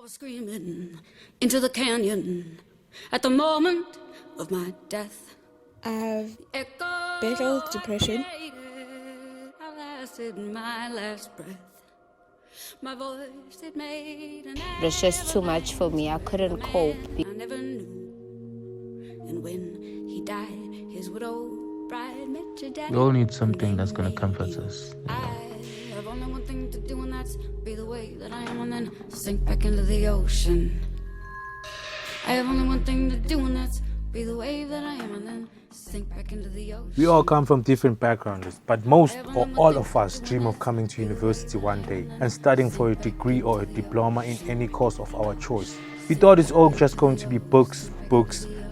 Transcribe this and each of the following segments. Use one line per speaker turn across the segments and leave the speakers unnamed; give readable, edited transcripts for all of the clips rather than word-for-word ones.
I was screaming into the canyon at the moment of my death.
I've battled depression.
I lasted my last breath. My voice, it made an
It was just too much for me. I couldn't cope.
I never knew. And when he died, his widow bride met your dad.
We all need something that's going to comfort us.
I have only one thing to do, and that's be the way that I am and then sink back into the ocean. I have only one thing to do, and that's be the wave that I am and then sink back into the ocean.
We all come from different backgrounds, but most or all of us dream of coming to university one day and studying for a degree or a diploma in any course of our choice. We thought it's all just going to be books,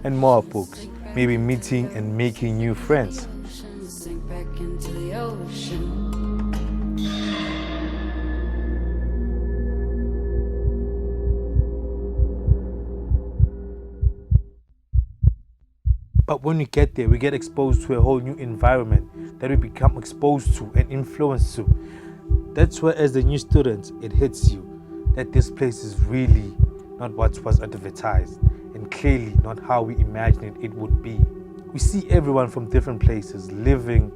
and more books, maybe meeting and making new friends.
Sink back into the ocean.
But when we get there, we get exposed to a whole new environment that we become exposed to and influenced to. That's where, as a new student, it hits you that this place is really not what was advertised and clearly not how we imagined it would be. We see everyone from different places living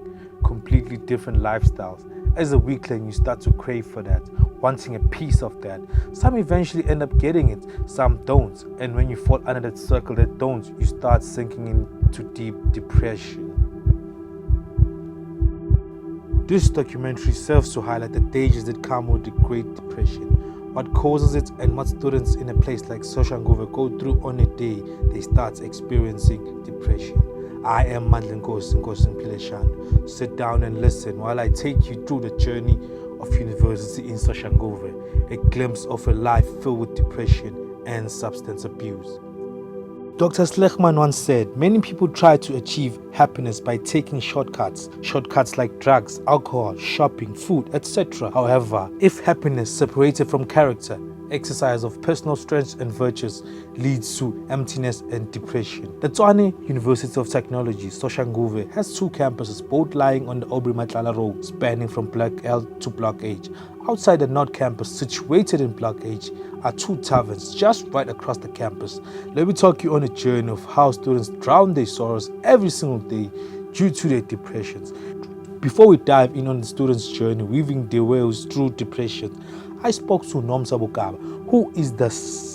completely different lifestyles. As a weakling, you start to crave for that, wanting a piece of that. Some eventually end up getting it, some don't. And when you fall under that circle that don't, you start sinking into deep depression. This documentary serves to highlight the dangers that come with the Great Depression, what causes it, and what students in a place like Soshanguve go through on a day they start experiencing depression. I am Mandla Nkosi Mpileshana. Sit down and listen while I take you through the journey of university in Soshanguve, a glimpse of a life filled with depression and substance abuse. Dr. Slechtman once said, many people try to achieve happiness by taking shortcuts like drugs, alcohol, shopping, food, etc. However, if happiness separated from character, exercise of personal strengths and virtues leads to emptiness and depression. The Tshwane University of Technology, Soshanguve, has two campuses, both lying on the Aubrey Matlala Road, spanning from Block L to Block H. Outside the North Campus, situated in Block H, are two taverns just right across the campus. Let me talk you on a journey of how students drown their sorrows every single day due to their depressions. Before we dive in on the students' journey, weaving their ways through depression, I spoke to Nomsa Bukaba, who is the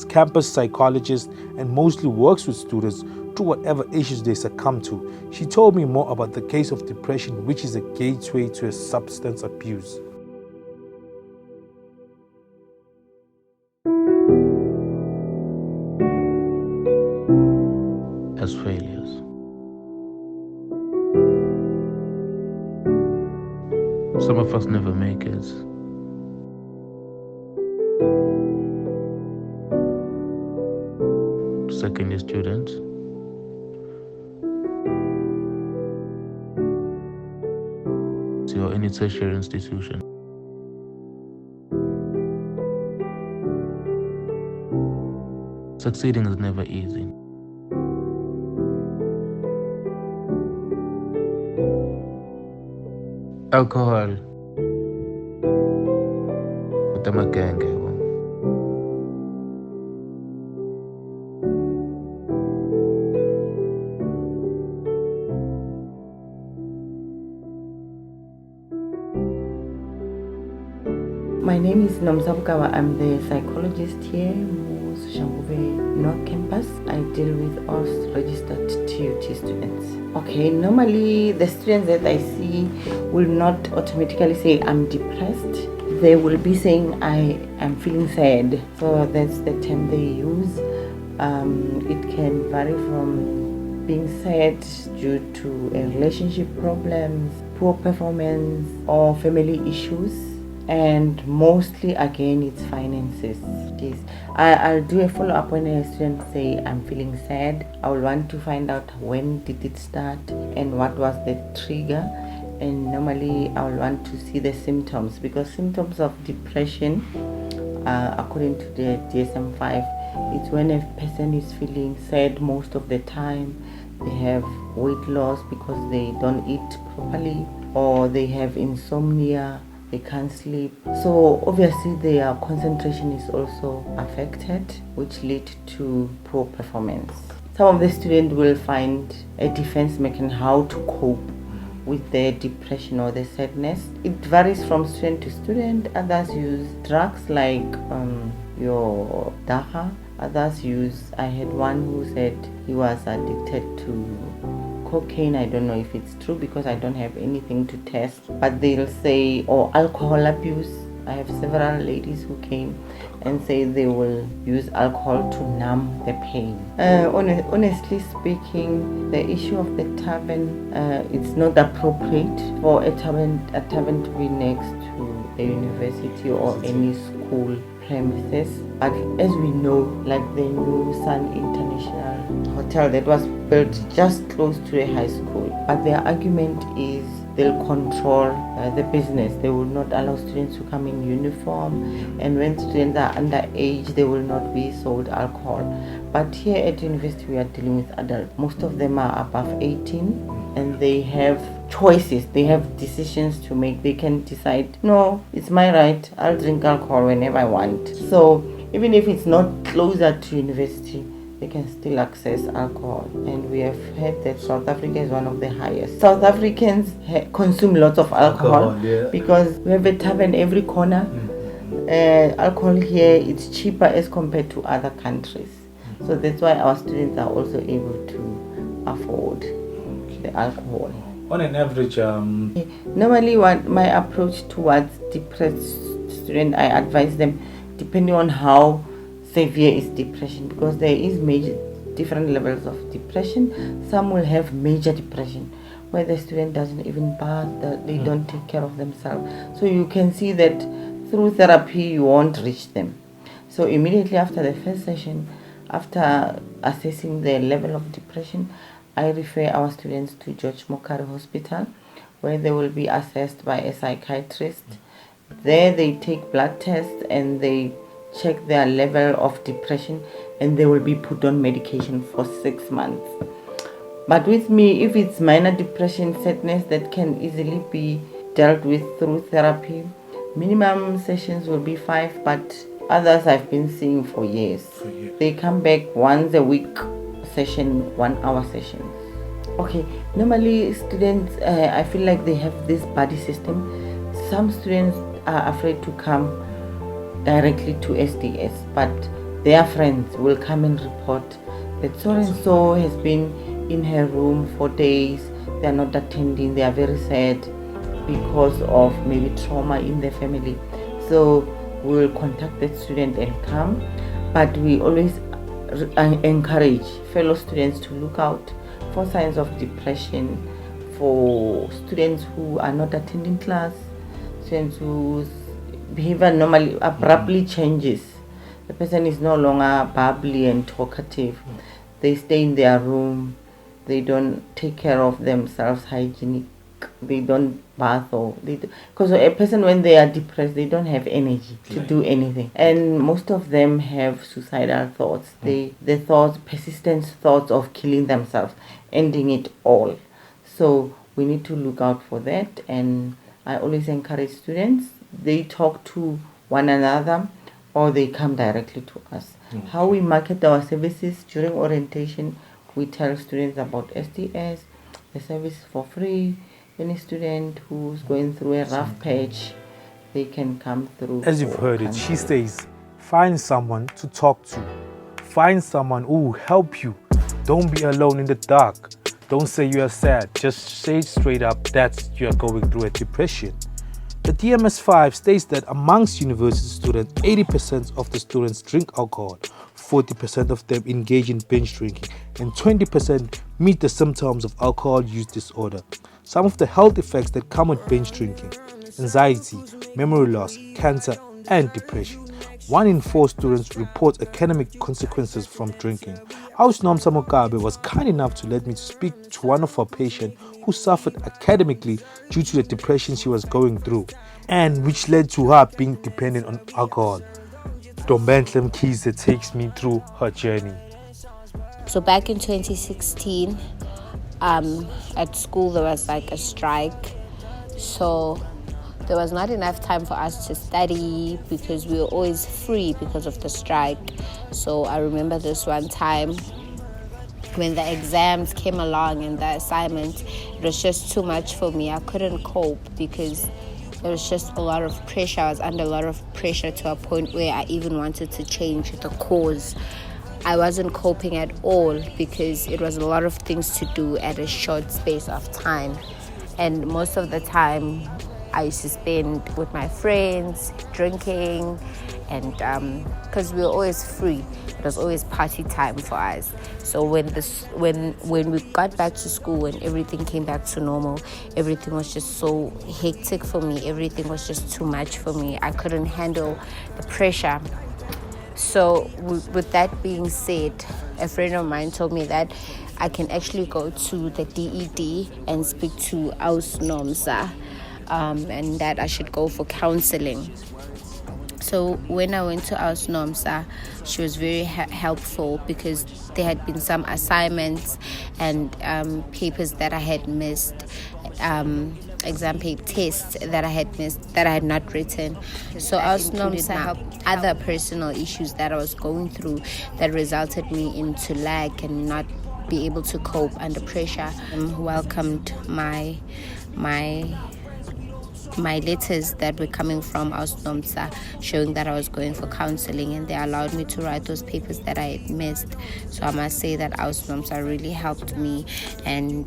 campus psychologist and mostly works with students through whatever issues they succumb to. She told me more about the case of depression, which is a gateway to a substance abuse.
As failures. Some of us never make it. Second year students. Or any tertiary institution. Succeeding is never easy. Alcohol. Utamagenge.
My name is Nomsa Bukaba. I'm the psychologist here in Soshanguve North Campus. I deal with all registered TUT students. Okay, normally the students that I see will not automatically say I'm depressed. They will be saying I am feeling sad. So that's the term they use. It can vary from being sad due to a relationship problems, poor performance, or family issues. And mostly again it's finances. I'll do a follow-up when a student say I'm feeling sad. I will want to find out when did it start and what was the trigger, and normally I will want to see the symptoms, because symptoms of depression according to the DSM-5, it's when a person is feeling sad most of the time, they have weight loss because they don't eat properly, or they have insomnia, they can't sleep. So obviously their concentration is also affected, which lead to poor performance. Some of the students will find a defense mechanism how to cope with their depression or their sadness. It varies from student to student. Others use drugs like your dagga. Others use, I had one who said he was addicted to cocaine. I don't know if it's true because I don't have anything to test, but they'll say, or alcohol abuse. I have several ladies who came and say they will use alcohol to numb the pain. Honestly speaking, the issue of the tavern, it's not appropriate for a tavern to be next to a university or any school premises. But as we know, like the new Sun International Hotel that was built just close to a high school, but their argument is they'll control the business. They will not allow students to come in uniform, and when students are underage, they will not be sold alcohol. But here at university, we are dealing with adults. Most of them are above 18, and they have choices. They have decisions to make. They can decide, no, it's my right. I'll drink alcohol whenever I want. So even if it's not closer to university, they can still access alcohol. And we have heard that South Africa is one of the highest. South Africans consume lots of alcohol because we have a tavern every corner. Alcohol here is cheaper as compared to other countries. So that's why our students are also able to afford the alcohol.
On an average,
normally what my approach towards depressed students, I advise them depending on how severe is depression, because there is major different levels of depression. Some will have major depression where the student doesn't even bath, they don't take care of themselves. So you can see that through therapy you won't reach them. So immediately after the first session, after assessing the level of depression, I refer our students to George Mokari Hospital, where they will be assessed by a psychiatrist. There they take blood tests and they check their level of depression, and they will be put on medication for 6 months. But with me, if it's minor depression, sadness that can easily be dealt with through therapy, minimum sessions will be 5, but others I've been seeing for years. They come back once a week session, 1 hour sessions. Okay, normally students, I feel like they have this buddy system. Some students are afraid to come directly to SDS, but their friends will come and report that so and so has been in her room for days, they are not attending, they are very sad because of maybe trauma in their family. So we will contact that student and come, but we always encourage fellow students to look out for signs of depression, for students who are not attending class, students whose behavior normally abruptly changes. The person is no longer bubbly and talkative. They stay in their room. They don't take care of themselves hygienic. They don't bath because a person, when they are depressed, they don't have energy to do anything. And most of them have suicidal thoughts. The thoughts, persistent thoughts of killing themselves, ending it all. So we need to look out for that. And I always encourage students, they talk to one another or they come directly to us. How we market our services during orientation, we tell students about SDS, the service for free. Any student who's going through a rough patch, they can come through.
As you've heard it, she says, find someone to talk to. Find someone who will help you. Don't be alone in the dark. Don't say you are sad. Just say straight up that you are going through a depression. The DMS-5 states that amongst university students, 80% of the students drink alcohol, 40% of them engage in binge drinking, and 20% meet the symptoms of alcohol use disorder. Some of the health effects that come with binge drinking: anxiety, memory loss, cancer, and depression. 1 in 4 students report academic consequences from drinking. Our Nomsa Mokabe was kind enough to let me speak to one of her patients who suffered academically due to the depression she was going through, and which led to her being dependent on alcohol. Dombentlem Kize takes me through her journey.
So back in 2016, at school there was like a strike. So there was not enough time for us to study because we were always free because of the strike. So I remember this one time when the exams came along and the assignment, it was just too much for me. I couldn't cope because there was just a lot of pressure. I was under a lot of pressure to a point where I even wanted to change the course. I wasn't coping at all because it was a lot of things to do at a short space of time. And most of the time, I used to spend with my friends, drinking, and because we were always free, it was always party time for us. So when we got back to school and everything came back to normal, everything was just so hectic for me. Everything was just too much for me. I couldn't handle the pressure. So with that being said, a friend of mine told me that I can actually go to the DED and speak to Ausnomsa, and that I should go for counseling. So when I went to Ausnomsa, she was very helpful because there had been some assignments and papers that I had missed, exam paper tests that I had missed, that I had not written. So Ausnomsa helped other personal issues that I was going through that resulted me into lack and not be able to cope under pressure. Welcomed my letters that were coming from Ausnomsa showing that I was going for counseling, and they allowed me to write those papers that I had missed. So I must say that Ausnomsa really helped me, and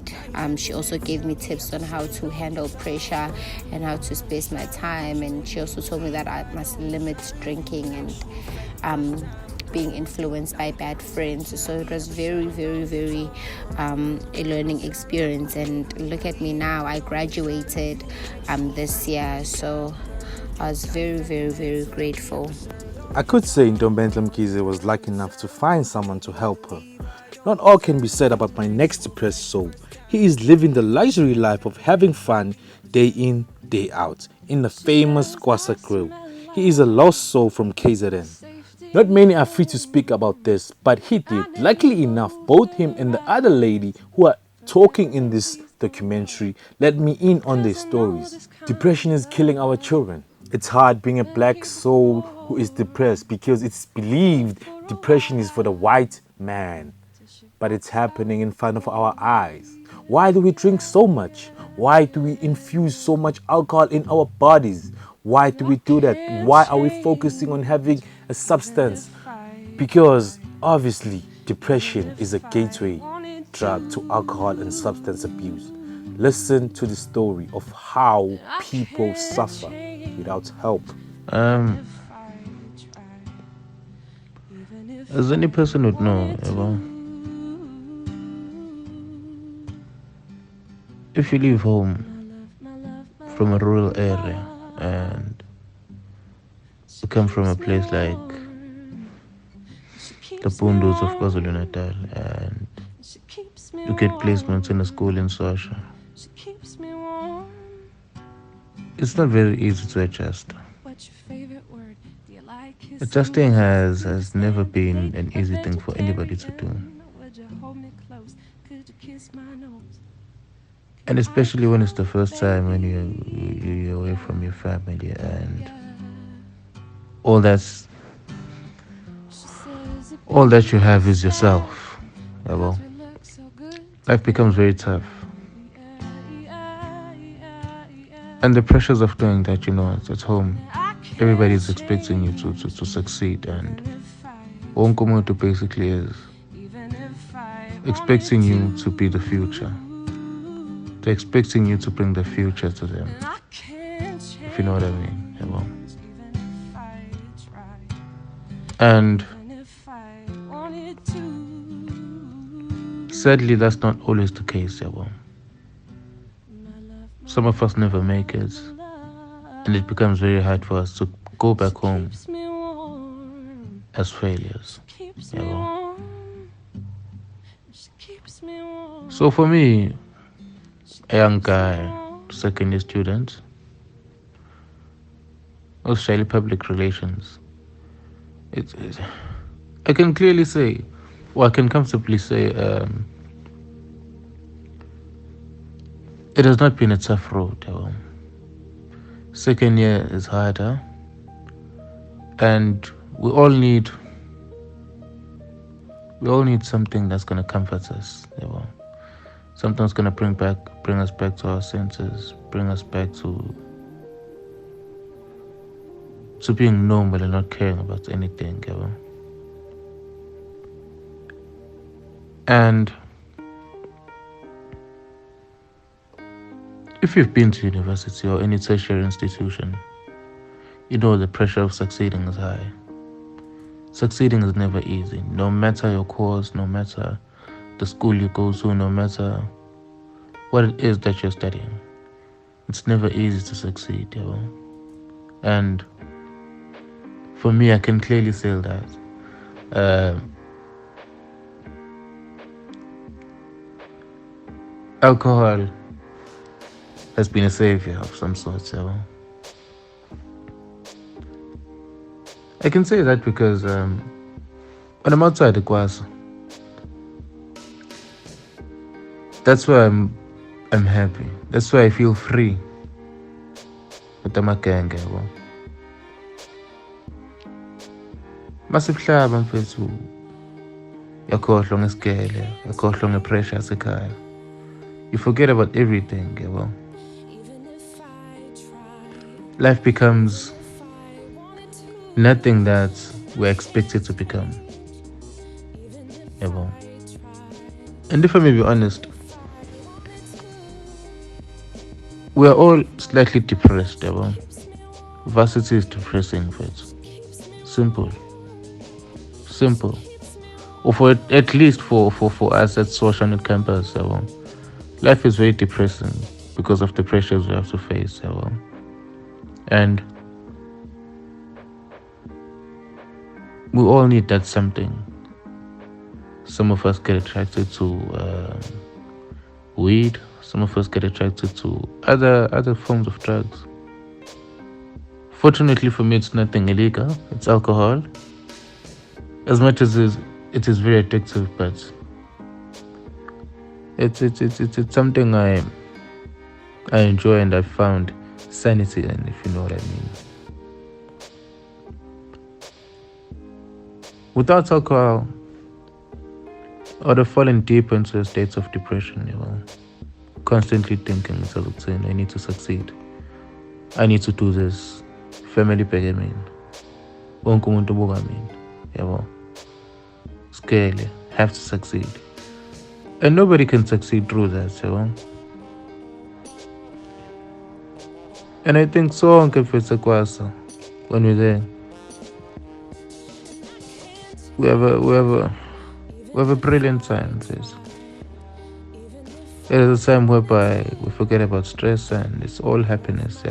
she also gave me tips on how to handle pressure and how to space my time, and she also told me that I must limit drinking and being influenced by bad friends. So it was very, very, very a learning experience. And look at me now, I graduated this year, so I was very, very, very grateful.
I could say Ntombendle Mkhize was lucky enough to find someone to help her. Not all can be said about my next depressed soul. He is living the luxury life of having fun day in, day out in the famous Kwasa Grill. He is a lost soul from KZN. Not many are free to speak about this, but he did. Luckily enough, both him and the other lady who are talking in this documentary let me in on their stories. Depression is killing our children. It's hard being a black soul who is depressed because it's believed depression is for the white man. But it's happening in front of our eyes. Why do we drink so much? Why do we infuse so much alcohol in our bodies? Why do we do that? Why are we focusing on having a substance? Because obviously depression is a gateway drug to alcohol and substance abuse. Listen to the story of how people suffer without help.
As any person would know, if you leave home from a rural area and you come from a place like the Pundos of KwaZulu-Natal and you get placements in a school in Sosha, it's not very easy to adjust. Adjusting has never been an easy thing for anybody to do. And especially when it's the first time when you're away from your family and all that you have is yourself. Well, life becomes very tough. And the pressures of doing that, at home, everybody's expecting you to succeed, and Wonkomoto basically is expecting you to be the future. They're expecting you to bring the future to them, if you know what I mean. And sadly, that's not always the case. Some of us never make it, and it becomes very hard for us to go back home as failures. So for me, a young guy, second year student, Australia public relations, I can clearly say, or I can comfortably say, it has not been a tough road. Second year is harder, and we all need something that's gonna comfort us. Something that's gonna bring us back to our senses, bring us back to being normal and not caring about anything. And if you've been to university or any tertiary institution, you know the pressure of succeeding is high. Succeeding is never easy, no matter your course, no matter the school you go to, no matter what it is that you're studying. It's never easy to succeed, And for me, I can clearly say that alcohol has been a savior of some sort, I can say that because when I'm outside the class, that's where I'm happy. That's why I feel free with the makenge, Masibuhlaba mfethu. Yakhohlwa ngesigele, yakhohlwa ngepressure yasekhaya. You forget about everything, Life becomes nothing that we're expected to become, And if I may be honest, we're all slightly depressed, Varsity is depressing, folks. Simple. Or for at least for us at Soshanguve campus, life is very depressing because of the pressures we have to face, And we all need that something. Some of us get attracted to weed. Some of us get attracted to other forms of drugs. Fortunately for me, it's nothing illegal. It's alcohol. As much as it is very addictive, but it's something I enjoy and I found sanity in, if you know what I mean. Without alcohol, I would have fallen deep into a state of depression, constantly thinking, saying, I need to succeed. I need to do this. Family begamine. Wonke umuntu ubuka mina. Scale, have to succeed. And nobody can succeed through that, And I think sonke mfethu kwasa, when we're there, we have a brilliant time, sis. It is a time whereby we forget about stress and it's all happiness,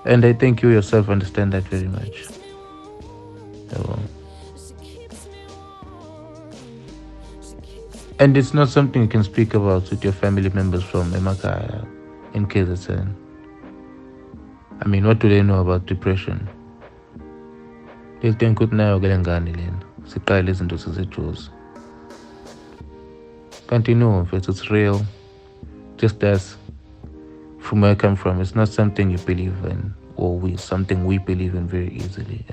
And I think you yourself understand that very much. And it's not something you can speak about with your family members from Emakaya in KZN. I mean, what do they know about depression? They'll think nayo kelengane lena. Siqale izinto sizijuza. Can't you know if it's real? Just as from where I come from, it's not something you believe in or something we believe in very easily,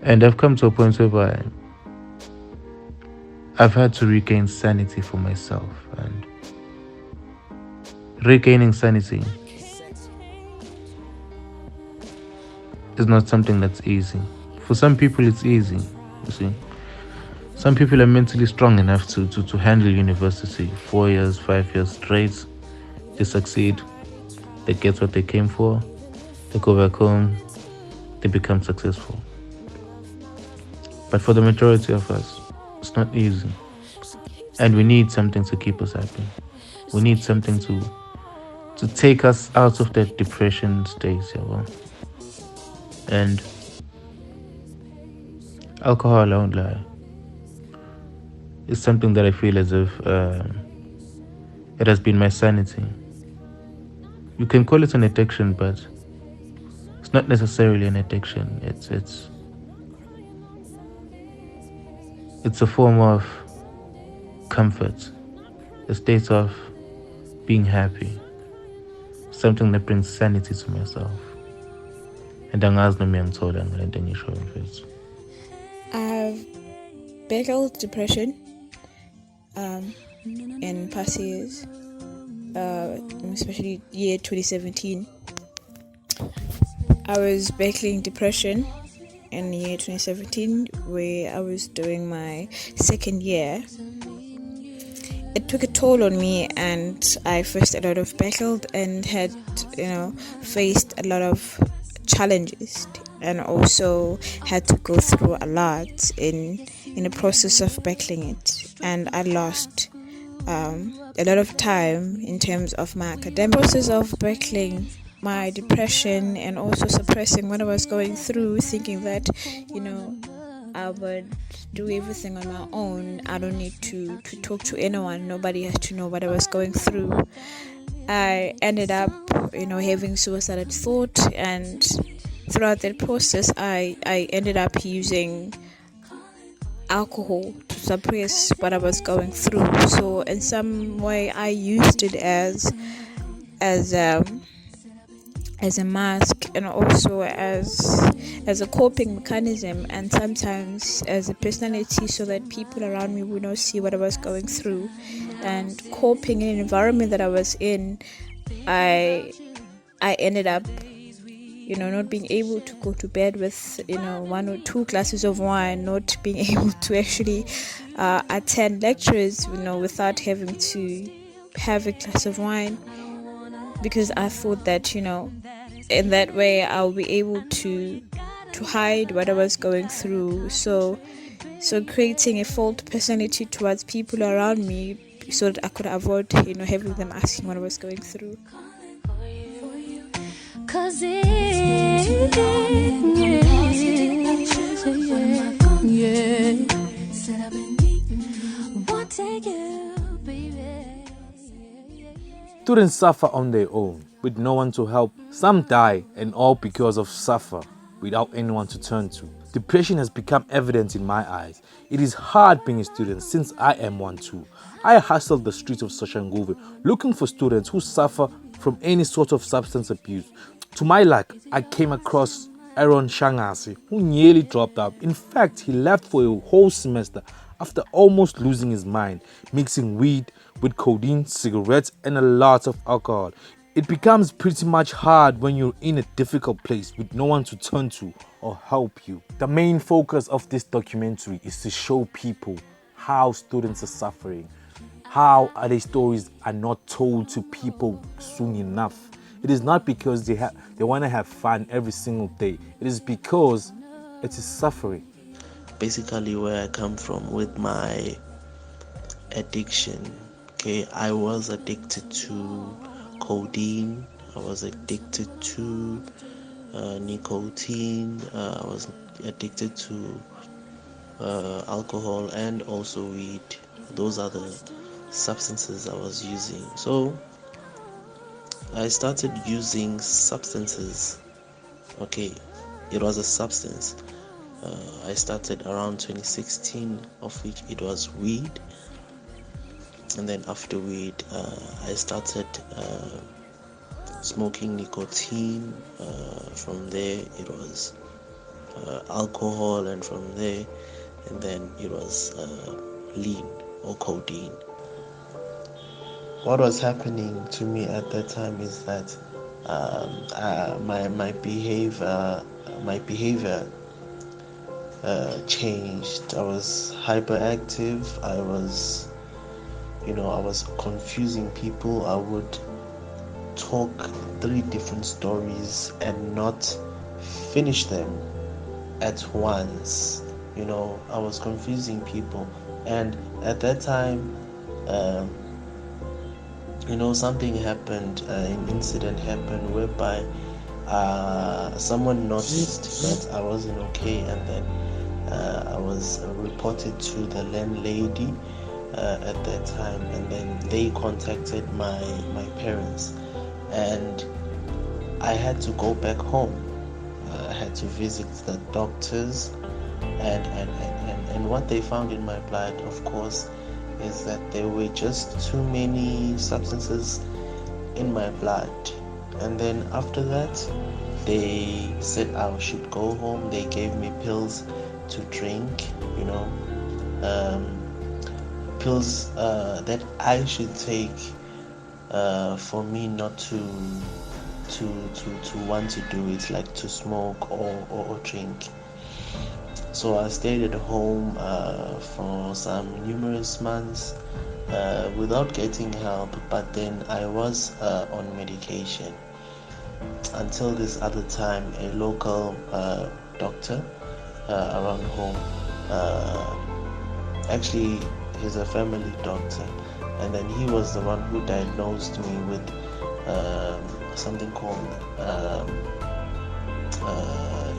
And I've come to a point where I've had to regain sanity for myself, and regaining sanity is not something that's easy. For some people it's easy, you see. Some people are mentally strong enough to handle university 4 years, 5 years straight. They succeed, they get what they came for, they go back home, they become successful. But for the majority of us, it's not easy. And we need something to keep us happy. We need something to take us out of that depression state, And alcohol, I won't lie, is something that I feel as if it has been my sanity. You can call it an addiction, but it's not necessarily an addiction. It's a form of comfort, a state of being happy, something that brings sanity to myself. And angazi noma uyangithola ngale nto engishoyo mfethu.
I've battled depression in past years, especially year 2017. I was battling depression in year 2017, where I was doing my second year. It took a toll on me, and I faced a lot of battles and had, faced a lot of challenges, and also had to go through a lot in the process of battling it. And I lost a lot of time in terms of my academic process of battling my depression, and also suppressing what I was going through, thinking that I would do everything on my own. I don't need to talk to anyone. Nobody has to know what I was going through. I ended up having suicidal thought, and throughout that process I ended up using alcohol to suppress what I was going through. So in some way I used it as a mask, and also as a coping mechanism, and sometimes as a personality, so that people around me would not see what I was going through. And coping in an environment that I was in, I ended up not being able to go to bed with 1 or 2 glasses of wine, not being able to actually attend lectures without having to have a glass of wine, because I thought that in that way I'll be able to hide what I was going through. So creating a false personality towards people around me, so that I could avoid having them asking what I was going through.
Students suffer on their own, with no one to help. Some die, and all because of suffer, without anyone to turn to. Depression has become evident in my eyes. It is hard being a student, since I am one too. I hustled the streets of Soshanguve, looking for students who suffer from any sort of substance abuse. To my luck, I came across Aaron Shangase, who nearly dropped out. In fact, he left for a whole semester after almost losing his mind, mixing weed with codeine, cigarettes, and a lot of alcohol. It becomes pretty much hard when you're in a difficult place with no one to turn to or help you. The main focus of this documentary is to show people how students are suffering, how their stories are not told to people soon enough. It is not because they want to have fun every single day. It is because it is suffering.
Basically, where I come from with my addiction, okay, I was addicted to codeine, I was addicted to nicotine, I was addicted to alcohol, and also weed. Those are the substances I was using. So I started using substances. Okay, it was a substance. I started around 2016, of which it was weed. And then after weed, I started smoking nicotine. From there, it was alcohol, and from there, and then it was lean or codeine. What was happening to me at that time is that my behavior changed. I was hyperactive. I was confusing people. I would talk 3 different stories and not finish them at once. I was confusing people, and at that time, something happened. An incident happened whereby someone noticed that I wasn't okay, and then I was reported to the landlady at that time, and then they contacted my parents, and I had to go back home. I had to visit the doctors, and what they found in my blood, of course, is that there were just too many substances in my blood. And then after that, they said I should go home. They gave me pills to drink, pills that I should take for me not to want to do it, like to smoke or drink. So I stayed at home for some numerous months without getting help, but then I was on medication until this other time a local doctor around home, actually he's a family doctor, and then he was the one who diagnosed me with something called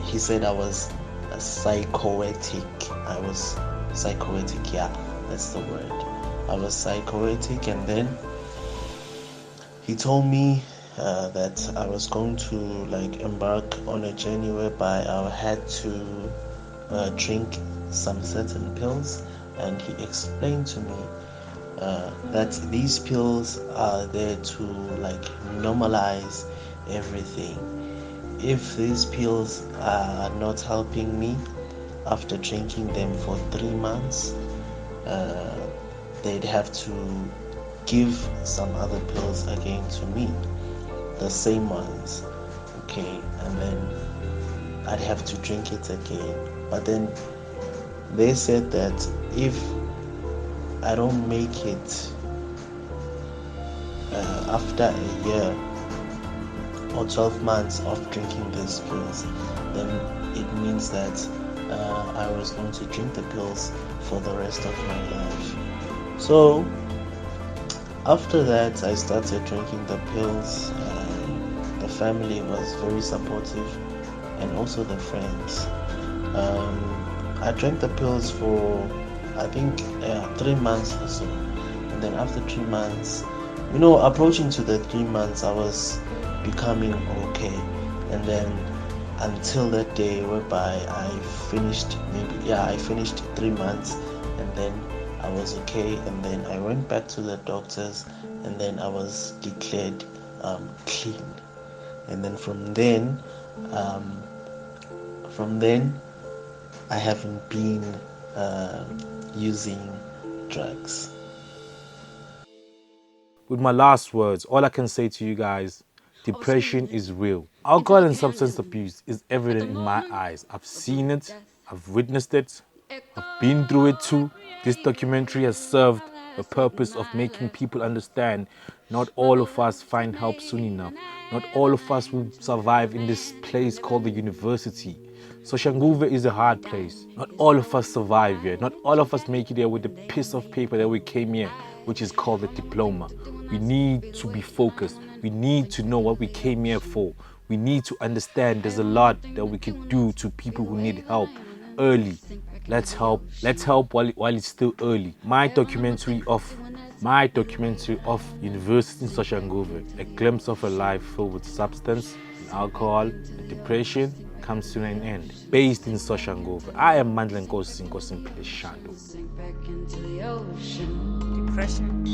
he said I was psychotic. I was psychotic, yeah, that's the word. I was psychotic, and then he told me that I was going to embark on a journey whereby I had to drink some certain pills, and he explained to me that these pills are there to normalize everything. If these pills are not helping me after drinking them for 3 months, they'd have to give some other pills again to me, the same ones, okay, and then I'd have to drink it again. But then they said that if I don't make it after a year or 12 months of drinking these pills, then it means that I was going to drink the pills for the rest of my life. So after that, I started drinking the pills. The family was very supportive, and also the friends. I drank the pills for I think 3 months or so, and then after 3 months, approaching to the 3 months, I was becoming okay, and then until that day whereby I finished 3 months, and then I was okay, and then I went back to the doctors, and then I was declared clean, and then from then I haven't been using drugs.
With my last words, all I can say to you guys, depression is real. Alcohol and substance abuse is evident in my eyes. I've seen it, I've witnessed it, I've been through it too. This documentary has served the purpose of making people understand not all of us find help soon enough. Not all of us will survive in this place called the university. Soshanguve is a hard place. Not all of us survive here. Not all of us make it here with the piece of paper that we came here, which is called the diploma. We need to be focused. We need to know what we came here for. We need to understand there's a lot that we can do to people who need help early. Let's help while it's still early. My documentary of University in Soshanguve, a glimpse of a life filled with substance and alcohol and depression, comes to an end. Based in Soshanguve, I am Mandla Nkosi Nkosi Mpile Shando.
Sink back into the ocean.
Depression.